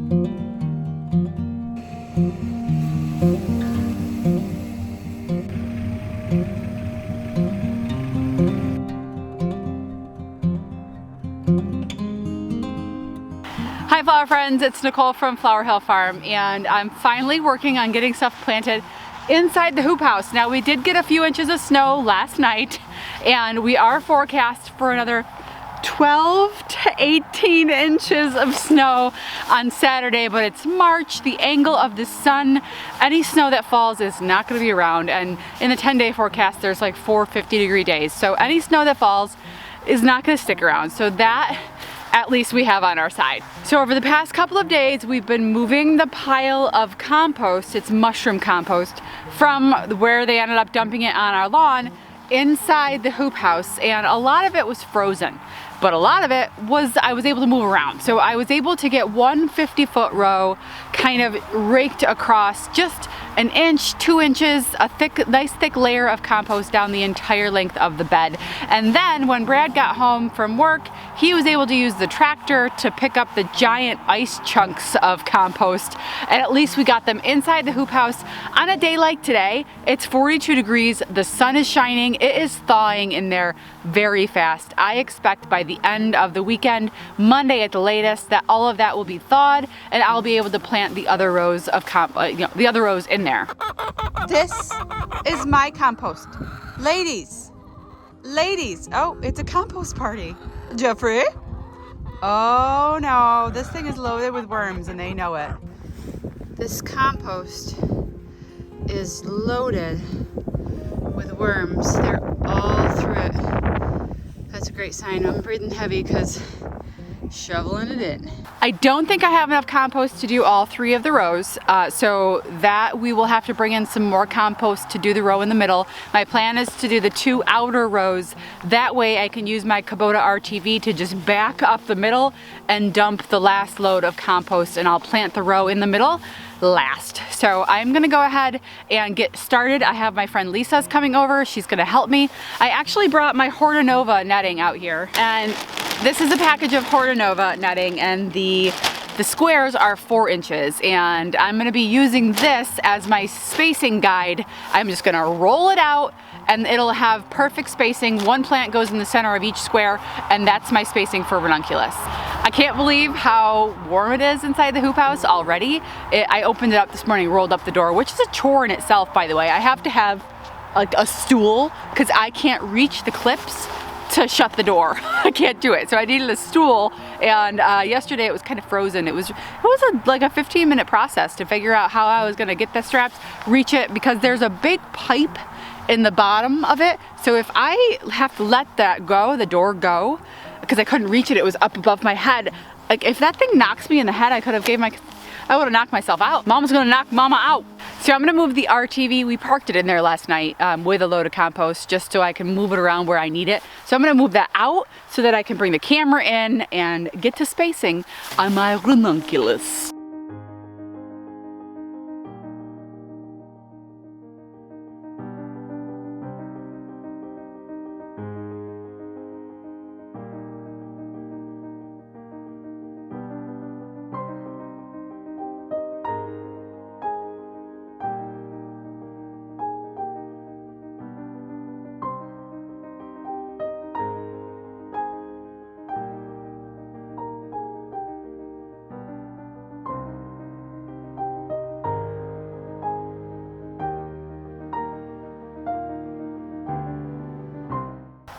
Hi flower friends, it's Nicole from Flower Hill Farm, and I'm finally working on getting stuff planted inside the hoop house. Now we did get a few inches of snow last night, and we are forecast for another 12 to 18 inches of snow on Saturday, but it's March, the angle of the sun, any snow that falls is not going to be around, and in the 10-day forecast there's like 4 50-degree days, so any snow that falls is not going to stick around. So that at least we have on our side. So over the past couple of days, we've been moving the pile of compost, it's mushroom compost, from where they ended up dumping it on our lawn inside the hoop house, and a lot of it was frozen, but a lot of it was I was able to move around. So I was able to get one 50-foot row kind of raked across, just an inch, 2 inches, a nice thick layer of compost down the entire length of the bed. And then when Brad got home from work, he was able to use the tractor to pick up the giant ice chunks of compost, and at least we got them inside the hoop house. On a day like today, it's 42 degrees, the sun is shining, it is thawing in there very fast. I expect by the end of the weekend, Monday at the latest, that all of that will be thawed, and I'll be able to plant the other rows of the other rows in there. This is my compost. Ladies, oh, it's a compost party. Jeffrey? Oh no, this thing is loaded with worms and they know it. This compost is loaded with worms. They're all through it. That's a great sign. I'm breathing heavy because shoveling it in. I don't think I have enough compost to do all 3 of the rows, so that we will have to bring in some more compost to do the row in the middle. My plan is to do the 2 outer rows. That way I can use my Kubota RTV to just back up the middle and dump the last load of compost, and I'll plant the row in the middle last. So I'm gonna go ahead and get started. I have my friend Lisa's coming over. She's gonna help me. I actually brought my Hortanova netting out here, and this is a package of Hortanova netting, and the squares are 4 inches, and I'm gonna be using this as my spacing guide. I'm just gonna roll it out and it'll have perfect spacing. One plant goes in the center of each square, and that's my spacing for Ranunculus. I can't believe how warm it is inside the hoop house already. I opened it up this morning, rolled up the door, which is a chore in itself, by the way. I have to have like a stool because I can't reach the clips to shut the door. I can't do it, so I needed a stool, and yesterday it was kind of frozen. It was like a 15-minute process to figure out how I was gonna get the straps, reach it, because there's a big pipe in the bottom of it, so if I have to let that go, the door go, because I couldn't reach it, it was up above my head. Like if that thing knocks me in the head, I would have knocked myself out. Mama's gonna knock mama out. So I'm gonna move the RTV. We parked it in there last night with a load of compost just so I can move it around where I need it. So I'm gonna move that out so that I can bring the camera in and get to spacing on my Ranunculus.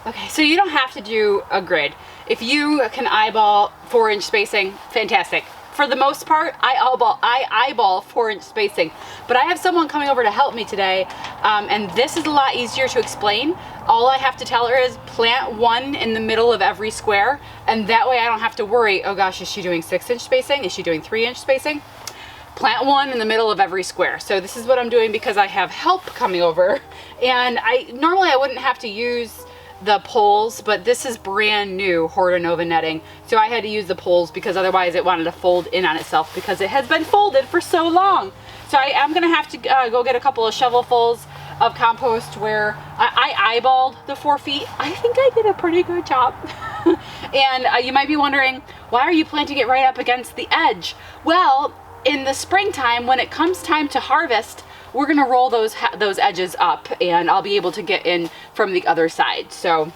Okay, so you don't have to do a grid. If you can eyeball 4-inch spacing, fantastic. For the most part, I eyeball 4-inch spacing, but I have someone coming over to help me today, and this is a lot easier to explain. All I have to tell her is plant 1 in the middle of every square, and that way I don't have to worry, oh gosh, is she doing 6-inch spacing? Is she doing 3-inch spacing? Plant 1 in the middle of every square. So this is what I'm doing because I have help coming over, and normally I wouldn't have to use the poles, but this is brand new Hortanova netting, so I had to use the poles because otherwise it wanted to fold in on itself because it has been folded for so long. So I am gonna have to go get a couple of shovelfuls of compost where I eyeballed the 4 feet. I think I did a pretty good job. And you might be wondering, why are you planting it right up against the edge? Well, in the springtime, when it comes time to harvest, we're gonna roll those edges up, and I'll be able to get in from the other side. So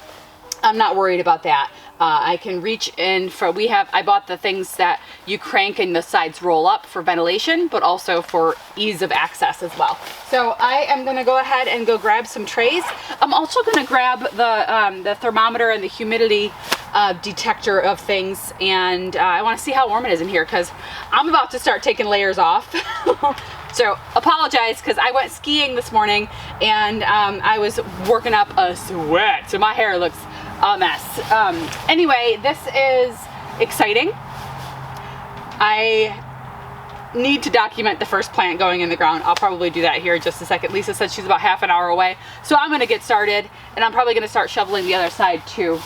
I'm not worried about that. I can reach in for, I bought the things that you crank and the sides roll up for ventilation, but also for ease of access as well. So I am gonna go ahead and go grab some trays. I'm also gonna grab the thermometer and the humidity detector of things, and I wanna see how warm it is in here, because I'm about to start taking layers off. So apologize, because I went skiing this morning and I was working up a sweat, so my hair looks a mess. Anyway, this is exciting. I need to document the first plant going in the ground. I'll probably do that here in just a second. Lisa said she's about half an hour away, so I'm gonna get started, and I'm probably gonna start shoveling the other side too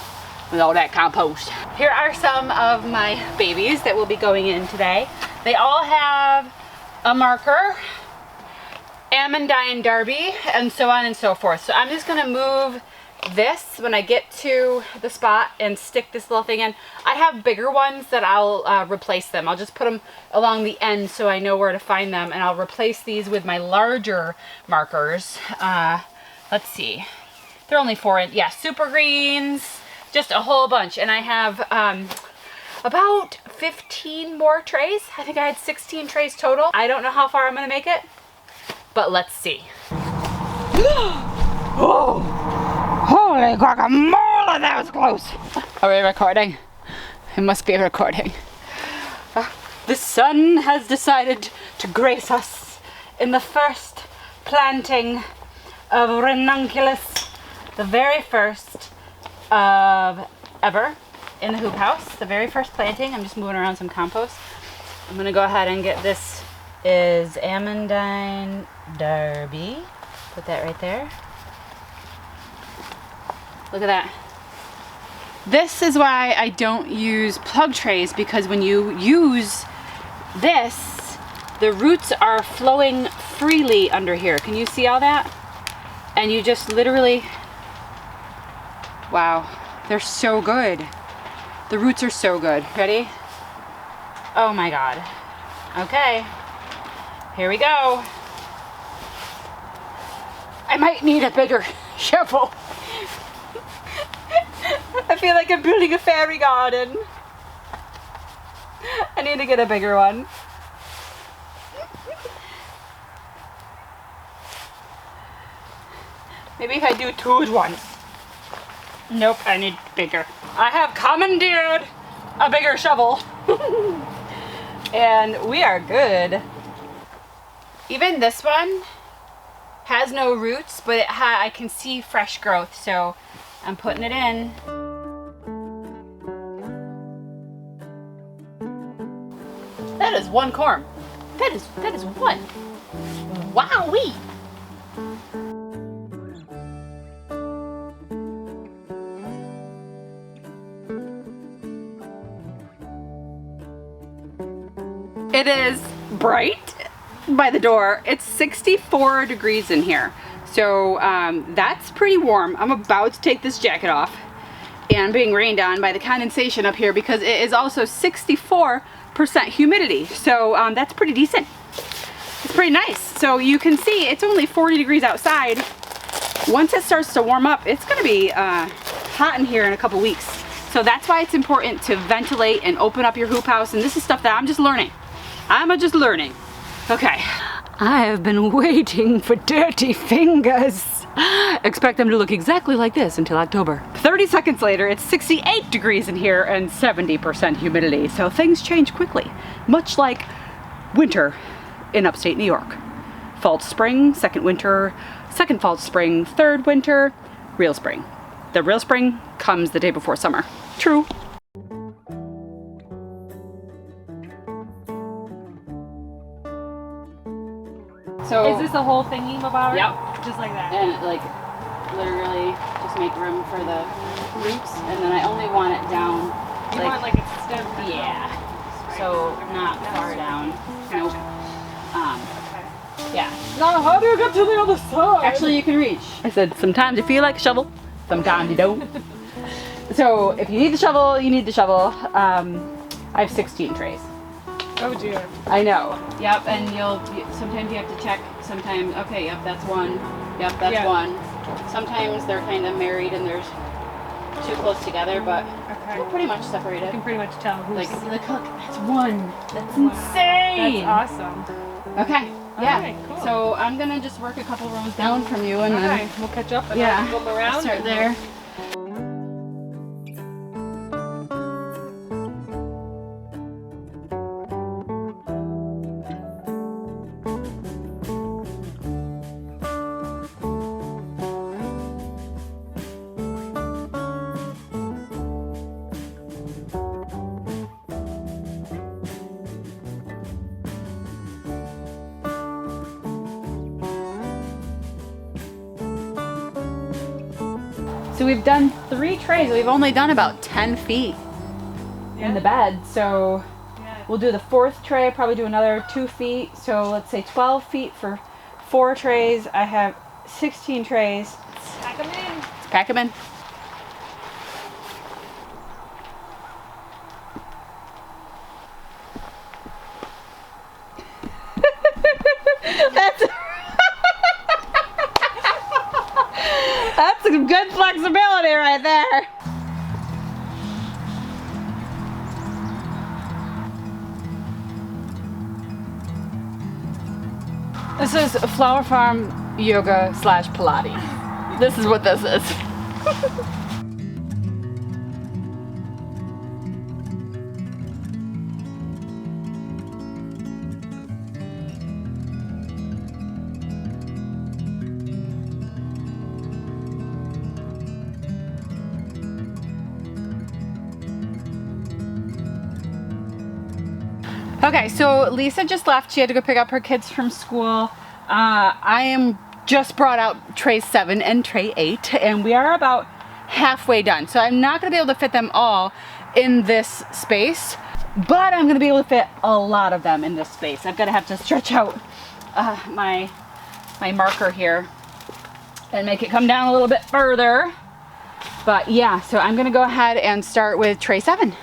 with all that compost. Here are some of my babies that will be going in today. They all have a marker, Amandine Darby, and so on and so forth. So I'm just gonna move this when I get to the spot and stick this little thing in. I have bigger ones that I'll replace them. I'll just put them along the end so I know where to find them, and I'll replace these with my larger markers. Let's see, they're only 4 inch. Yeah, super greens, just a whole bunch. And I have about 15 more trays. I think I had 16 trays total. I don't know how far I'm gonna make it, but let's see. Oh! Holy guacamole, that was close. Are we recording? It must be recording. The sun has decided to grace us in the first planting of Ranunculus, the very first of ever in the hoop house, the very first planting. I'm just moving around some compost. I'm gonna go ahead and get this. Is Amandine Darby. Put that right there. Look at that. This is why I don't use plug trays, because when you use this, the roots are flowing freely under here. Can you see all that? And you just literally, wow, they're so good. The roots are so good. Ready? Oh my God. Okay, here we go. I might need a bigger shovel. I feel like I'm building a fairy garden. I need to get a bigger one. Maybe if I do 2 at once. Nope, I need bigger. I have commandeered a bigger shovel. And we are good. Even this one has no roots, but I can see fresh growth, so I'm putting it in. That is 1 corm. That is 1. Wowee! It is bright by the door. It's 64 degrees in here. So that's pretty warm. I'm about to take this jacket off, and I'm being rained on by the condensation up here because it is also 64% humidity. So that's pretty decent. It's pretty nice. So you can see it's only 40 degrees outside. Once it starts to warm up, it's gonna be hot in here in a couple weeks. So that's why it's important to ventilate and open up your hoop house. And this is stuff that I'm just learning. I'm just learning. Okay. I have been waiting for dirty fingers. Expect them to look exactly like this until October. 30 seconds later, it's 68 degrees in here and 70% humidity. So things change quickly, much like winter in upstate New York. Fall to spring, second winter, second fall to spring, third winter, real spring. The real spring comes the day before summer. True. So is this the whole thingy about it? Yep. Just like that? And like literally just make room for the roots, and then I only want it down. You want like a stem? Yeah. So not far down. Nope. Okay. Yeah. Now how do you get to the other side? Actually, you can reach. I said sometimes you feel like a shovel, sometimes you don't. So if you need the shovel, you need the shovel. I have 16 trays. Oh dear. I know. Yep, and sometimes you have to check. Sometimes, okay, yep, that's one. Yep, that's one. Sometimes they're kind of married and there's too close together, but we're pretty much separated. You can pretty much tell who's... Like, look, that's one. That's insane. That's awesome. Okay, yeah. Alright, cool. So I'm gonna just work a couple rows down from you and then We'll catch up and yeah, go around. start there. So we've done 3 trays. We've only done about 10 feet in the bed. So we'll do the 4th tray, probably do another 2 feet. So let's say 12 feet for 4 trays. I have 16 trays. Pack them in. Let's pack them in. That's some good flexibility right there. This is Flower Farm Yoga / Pilates. This is what this is. Okay, so Lisa just left. She had to go pick up her kids from school. I am just brought out tray 7 and tray 8, and we are about halfway done. So I'm not gonna be able to fit them all in this space, but I'm gonna be able to fit a lot of them in this space. I've gotta have to stretch out my marker here and make it come down a little bit further. But yeah, so I'm gonna go ahead and start with tray 7.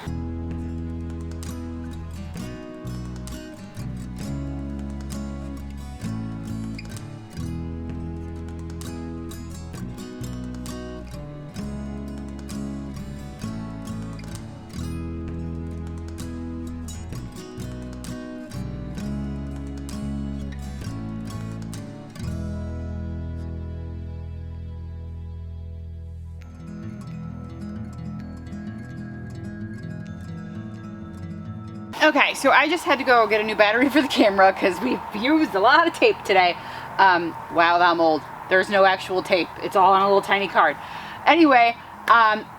Okay, so I just had to go get a new battery for the camera because we've used a lot of tape today. Wow, I'm old. There's no actual tape. It's all on a little tiny card. Anyway,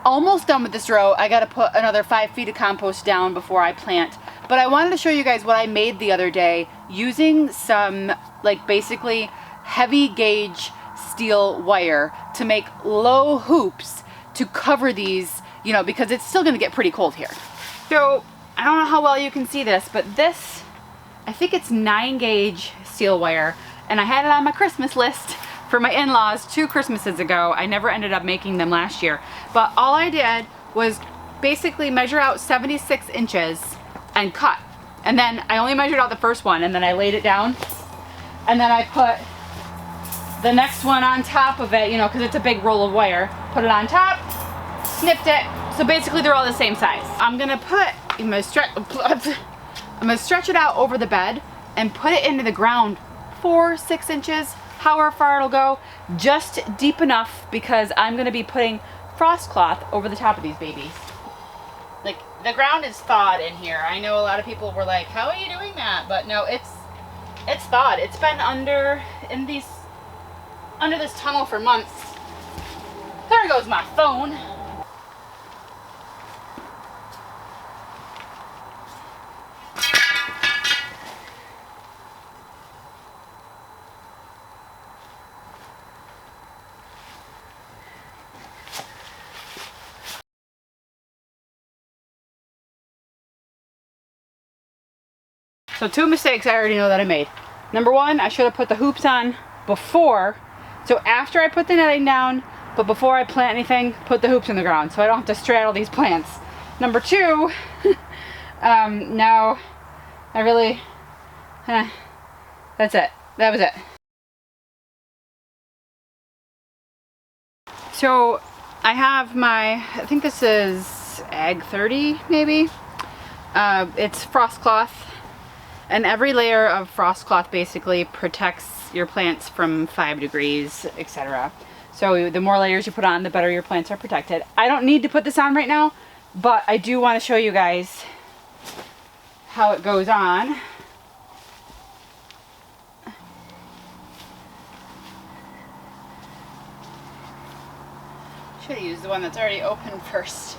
almost done with this row. I got to put another 5 feet of compost down before I plant. But I wanted to show you guys what I made the other day using some, like, basically heavy gauge steel wire to make low hoops to cover these, you know, because it's still going to get pretty cold here. So I don't know how well you can see this, but this, I think it's 9 gauge steel wire, and I had it on my Christmas list for my in-laws 2 Christmases ago. I never ended up making them last year, but all I did was basically measure out 76 inches and cut. And then I only measured out the first one, and then I laid it down, and then I put the next one on top of it, you know, because it's a big roll of wire. Put it on top, snipped it. So basically they're all the same size. I'm gonna stretch it out over the bed and put it into the ground 4-6 inches, however far it'll go, just deep enough because I'm gonna be putting frost cloth over the top of these babies. Like, the ground is thawed in here. I know a lot of people were like, how are you doing that? But no, it's thawed. It's been under this tunnel for months. There goes my phone. So 2 mistakes I already know that I made. Number 1, I should have put the hoops on before. So after I put the netting down, But before I plant anything, put the hoops in the ground so I don't have to straddle these plants. Number two, now I really, that's it. That was it. So I have my, I think this is Egg 30 maybe. It's frost cloth, and every layer of frost cloth basically protects your plants from 5 degrees, etc. So the more layers you put on, the better your plants are protected. I don't need to put this on right now, but I do want to show you guys how it goes on. Should have used the one that's already open first.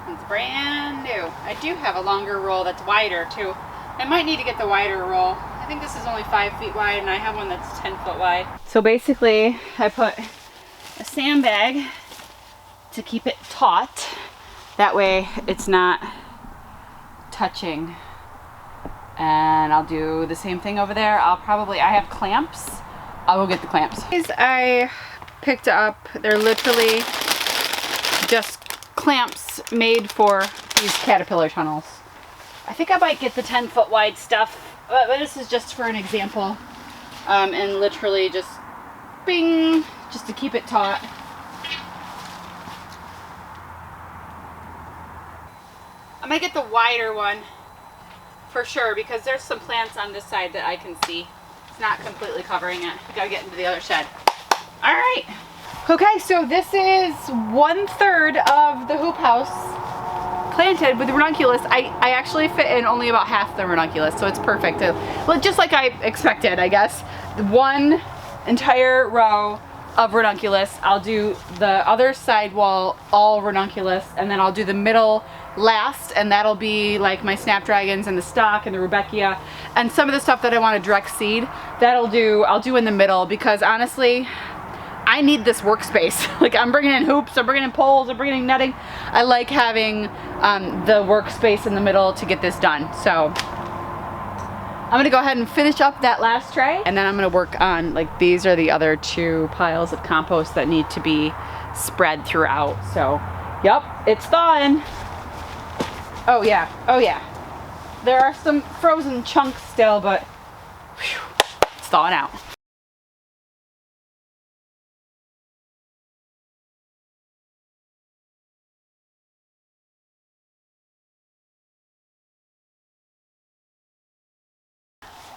It's brand new. I do have a longer roll that's wider too. I might need to get the wider roll. I think this is only 5 feet wide and I have one that's 10 foot wide. So basically I put a sandbag to keep it taut. That way it's not touching. And I'll do the same thing over there. I have clamps. I'll go get the clamps. These I picked up, they're literally just clamps made for these caterpillar tunnels. I think I might get the 10 foot wide stuff, but this is just for an example. And literally just bing, just to keep it taut. I'm gonna get the wider one for sure because there's some plants on this side that I can see. It's not completely covering it. I gotta get into the other shed. All right. Okay, so this is 1/3 of the hoop house planted with the ranunculus. I actually fit in only about half the ranunculus, so it's perfect. Well, just like I expected, I guess. One entire row of ranunculus. I'll do the other side wall all ranunculus, and then I'll do the middle last, and that'll be like my snapdragons and the stock and the rudbeckia and some of the stuff that I want to direct seed. I'll do in the middle because honestly, I need this workspace. Like I'm bringing in hoops, I'm bringing in poles, I'm bringing in netting. I like having the workspace in the middle to get this done. So I'm gonna go ahead and finish up that last tray, and then I'm gonna work on, like, these are the other 2 piles of compost that need to be spread throughout. So, yep, it's thawing. Oh yeah, oh yeah. There are some frozen chunks still, but whew, it's thawing out.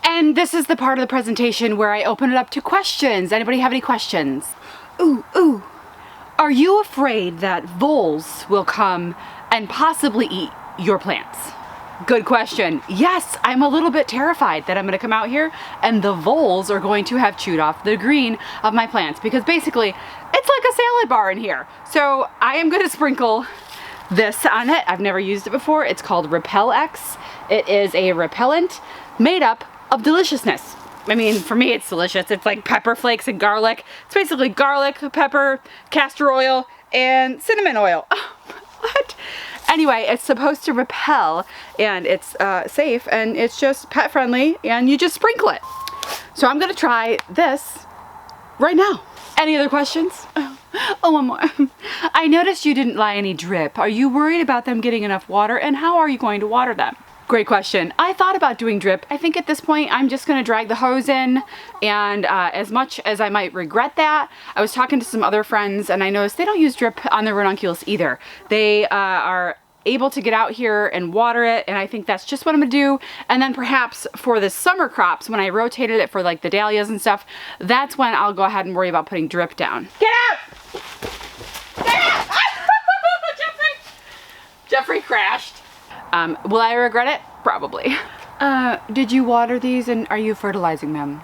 And this is the part of the presentation where I open it up to questions. Anybody have any questions? Ooh. Are you afraid that voles will come and possibly eat your plants? Good question. Yes, I'm a little bit terrified that I'm gonna come out here and the voles are going to have chewed off the green of my plants, because basically it's like a salad bar in here. So I am gonna sprinkle this on it. I've never used it before. It's called Repel X. It is a repellent made up of deliciousness. I mean, for me it's delicious. It's like pepper flakes and garlic. It's basically garlic, pepper, castor oil, and cinnamon oil. Oh, what? Anyway, it's supposed to repel, and it's safe, and it's just pet friendly, and you just sprinkle it. So I'm gonna try this right now. Any other questions? Oh, one more. I noticed you didn't lie any drip. Are you worried about them getting enough water, and how are you going to water them? Great question. I thought about doing drip. I think at this point I'm just going to drag the hose in, and as much as I might regret that, I was talking to some other friends and I noticed they don't use drip on their ranunculus either. They are able to get out here and water it, and I think that's just what I'm gonna do. And then perhaps for the summer crops, when I rotated it for like the dahlias and stuff, that's when I'll go ahead and worry about putting drip down. Get out! Get out! Jeffrey crashed. Will I regret it? Probably. Did you water these, and are you fertilizing them?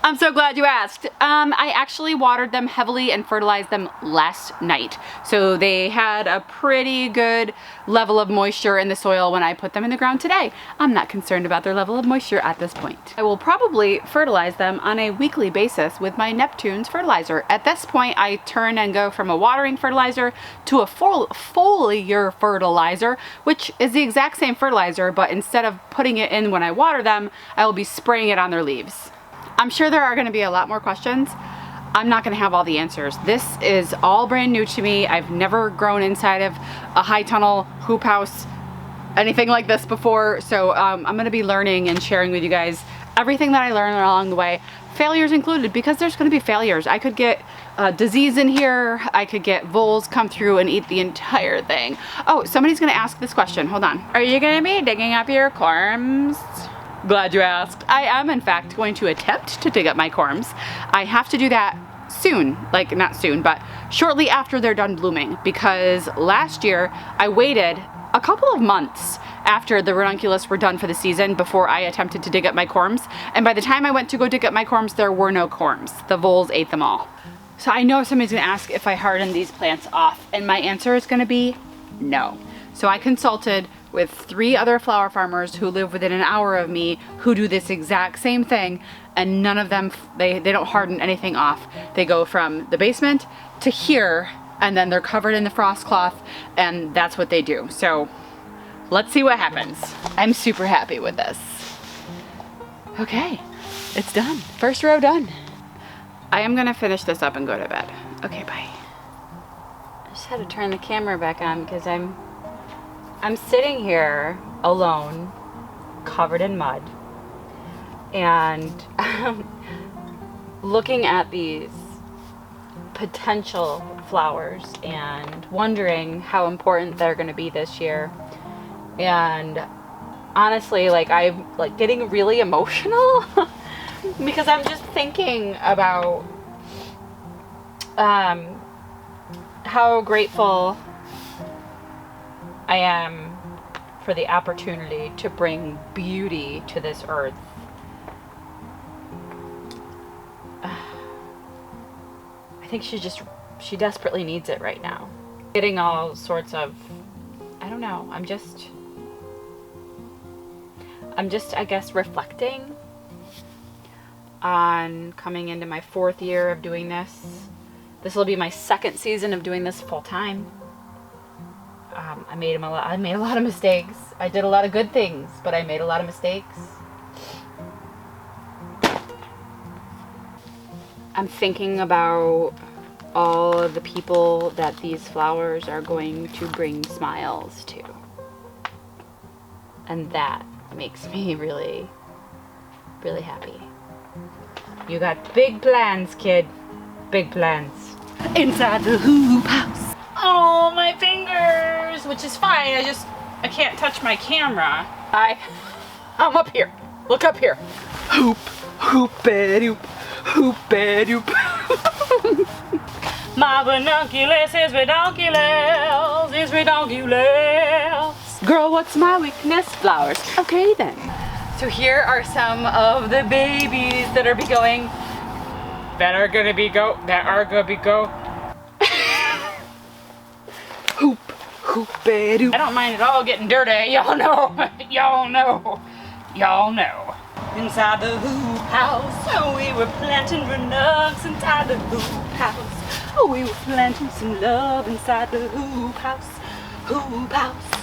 I'm so glad you asked. I actually watered them heavily and fertilized them last night. So they had a pretty good level of moisture in the soil when I put them in the ground today. I'm not concerned about their level of moisture at this point. I will probably fertilize them on a weekly basis with my Neptune's fertilizer. At this point, I turn and go from a watering fertilizer to a foliar fertilizer, which is the exact same fertilizer, but instead of putting it in when I water them, I will be spraying it on their leaves. I'm sure there are going to be a lot more questions. I'm not going to have all the answers. This is all brand new to me. I've never grown inside of a high tunnel hoop house, anything like this before. So I'm going to be learning and sharing with you guys everything that I learned along the way, failures included, because there's going to be failures. I could get disease in here. I could get voles come through and eat the entire thing. Oh, somebody's going to ask this question. Hold on. Are you going to be digging up your corms? Glad you asked. I am, in fact, going to attempt to dig up my corms. I have to do that soon, like not soon, but shortly after they're done blooming, because last year I waited a couple of months after the ranunculus were done for the season before I attempted to dig up my corms, and by the time I went to go dig up my corms, there were no corms. The voles ate them all. So I know somebody's gonna ask if I harden these plants off, and my answer is gonna be no. So I consulted with 3 other flower farmers who live within an hour of me who do this exact same thing, and none of them, they don't harden anything off. They go from the basement to here, and then they're covered in the frost cloth, and that's what they do. So let's see what happens. I'm super happy with this. Okay, it's done. First row done. I am gonna finish this up and go to bed. Okay, bye. I just had to turn the camera back on because I'm sitting here alone, covered in mud, and looking at these potential flowers and wondering how important they're going to be this year. And honestly, like, I'm like getting really emotional because I'm just thinking about how grateful I am for the opportunity to bring beauty to this earth. I think she desperately needs it right now. Getting all sorts of, I don't know, I'm just, I guess, reflecting on coming into my 4th year of doing this. This will be my 2nd season of doing this full time. I made a lot of mistakes. I did a lot of good things, but I made a lot of mistakes. I'm thinking about all of the people that these flowers are going to bring smiles to. And that makes me really, really happy. You got big plans, kid. Big plans. Inside the hoop house. Oh, my fingers! Which is fine, I can't touch my camera. I'm up here. Look up here. Hoop, hoop-a-doop, hoop-a-doop. My ranunculus is ranunculus. Girl, what's my weakness? Flowers. Okay then. So here are some of the babies that are going. Hoop, hoop-a-doop. I don't mind at all getting dirty. Y'all know. Y'all know. Y'all know. Inside the hoop house, oh, we were planting ranunc's inside the hoop house. Oh, we were planting some love inside the hoop house. Hoop house.